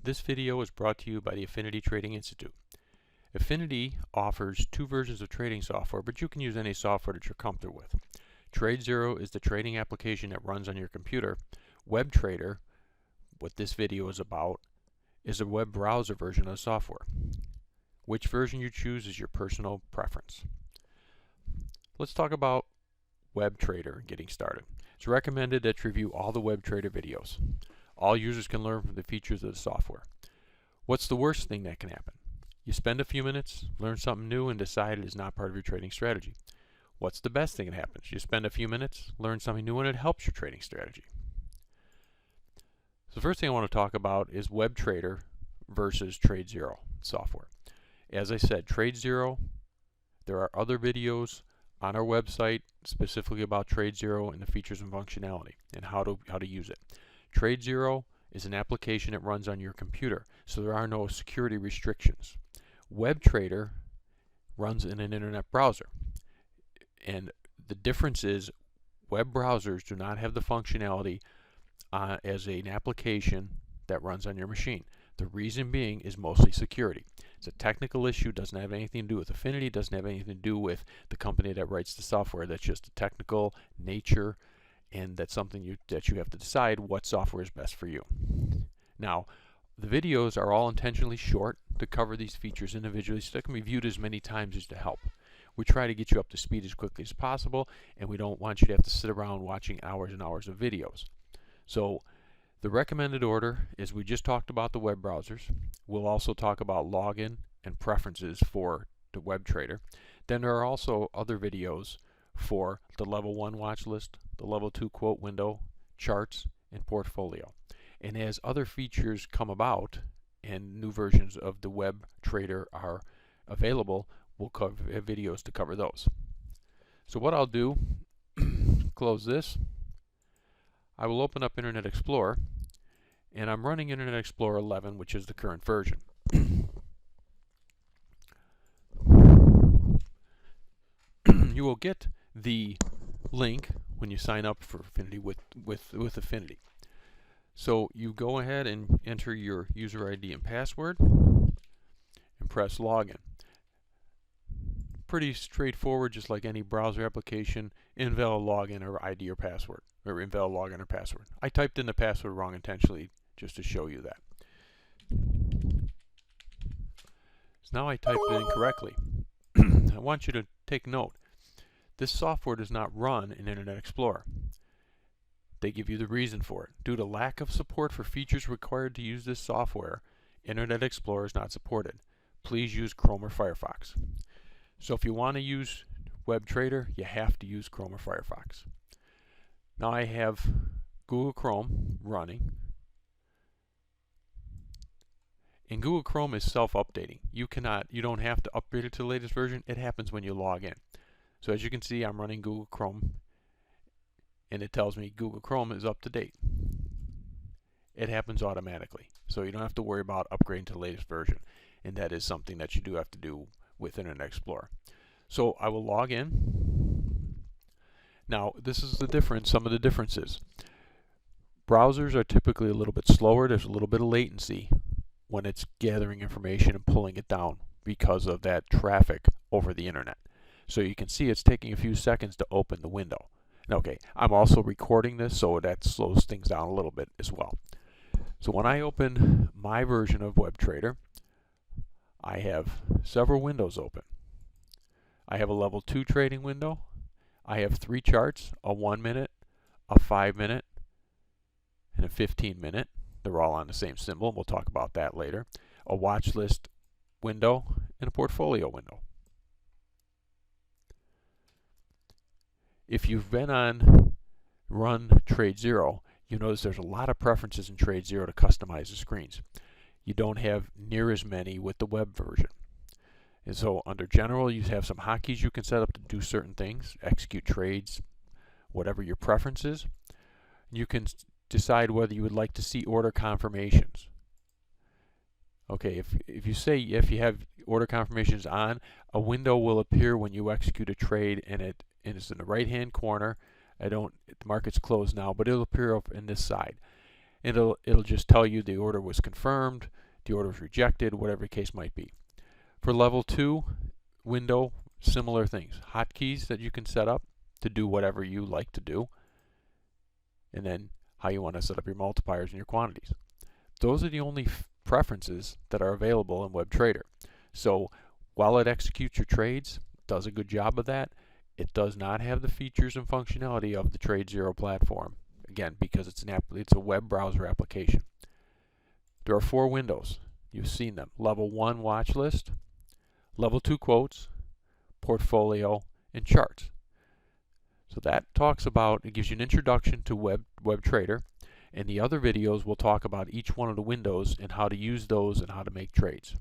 This video is brought to you by the Affinity Trading Institute. Affinity offers two versions of trading software, but you can use any software that you're comfortable with. TradeZero is the trading application that runs on your computer. WebTrader, what this video is about, is a web browser version of the software. Which version you choose is your personal preference. Let's talk about WebTrader and getting started. It's recommended that you review all the WebTrader videos. All users can learn from the features of the software. What's the worst thing that can happen? You spend a few minutes, learn something new, and decide it is not part of your trading strategy. What's the best thing that happens? You spend a few minutes, learn something new, and it helps your trading strategy. So the first thing I want to talk about is WebTrader versus TradeZero software. As I said, TradeZero, there are other videos on our website specifically about TradeZero and the features and functionality and how to use it. TradeZero is an application that runs on your computer, so there are no security restrictions. WebTrader runs in an internet browser, and the difference is web browsers do not have the functionality as an application that runs on your machine. The reason being is mostly security. It's a technical issue, doesn't have anything to do with Affinity, doesn't have anything to do with the company that writes the software. That's just a technical nature, and that's something that you have to decide what software is best for you. Now, the videos are all intentionally short to cover these features individually, so they can be viewed as many times as to help. We try to get you up to speed as quickly as possible, and we don't want you to have to sit around watching hours and hours of videos. So the recommended order is we just talked about the web browsers. We'll also talk about login and preferences for the WebTrader. Then there are also other videos for the level 1 watch list, the level 2 quote window, charts, and portfolio. And as other features come about and new versions of the WebTrader are available, we'll have videos to cover those. So what I'll do, close this. I will open up Internet Explorer, and I'm running Internet Explorer 11, which is the current version. You will get the link when you sign up for Affinity with Affinity. So you go ahead and enter your user ID and password and press login. Pretty straightforward, just like any browser application. Invalid login or ID or password, or invalid login or password. I typed in the password wrong intentionally just to show you that. So now I typed it in correctly. I want you to take note. This software does not run in Internet Explorer. They give you the reason for it. Due to lack of support for features required to use this software, Internet Explorer is not supported. Please use Chrome or Firefox. So if you want to use WebTrader, you have to use Chrome or Firefox. Now I have Google Chrome running. And Google Chrome is self-updating. You don't have to upgrade it to the latest version. It happens when you log in. So as you can see, I'm running Google Chrome, and it tells me Google Chrome is up to date. It happens automatically, so you don't have to worry about upgrading to the latest version, and that is something that you do have to do with Internet Explorer. So I will log in. Now this is the difference, some of the differences. Browsers are typically a little bit slower. There's a little bit of latency when it's gathering information and pulling it down because of that traffic over the internet. So you can see it's taking a few seconds to open the window. Okay, I'm also recording this, so that slows things down a little bit as well. So when I open my version of WebTrader, I have several windows open. I have a level 2 trading window. I have 3 charts, a 1 minute, a 5 minute, and a 15 minute. They're all on the same symbol. We'll talk about that later. A watch list window and a portfolio window. If you've been on Run TradeZero, you notice there's a lot of preferences in TradeZero to customize the screens. You don't have near as many with the web version. And so under General, you have some hotkeys you can set up to do certain things, execute trades, whatever your preference is. You can decide whether you would like to see order confirmations. Okay, if you have order confirmations on, a window will appear when you execute a trade, and it's in the right hand corner. The market's closed now, but it'll appear up in this side. It'll just tell you the order was confirmed, the order was rejected, whatever the case might be. For level 2 window, similar things. Hotkeys that you can set up to do whatever you like to do, and then how you want to set up your multipliers and your quantities. Those are the only preferences that are available in WebTrader. So while it executes your trades, does a good job of that, it does not have the features and functionality of the TradeZero platform. Again, because it's a web browser application. There are 4 windows. You've seen them. Level 1 watch list, level 2 quotes, portfolio, and charts. So that talks about, it gives you an introduction to WebTrader, and the other videos will talk about each one of the windows and how to use those and how to make trades.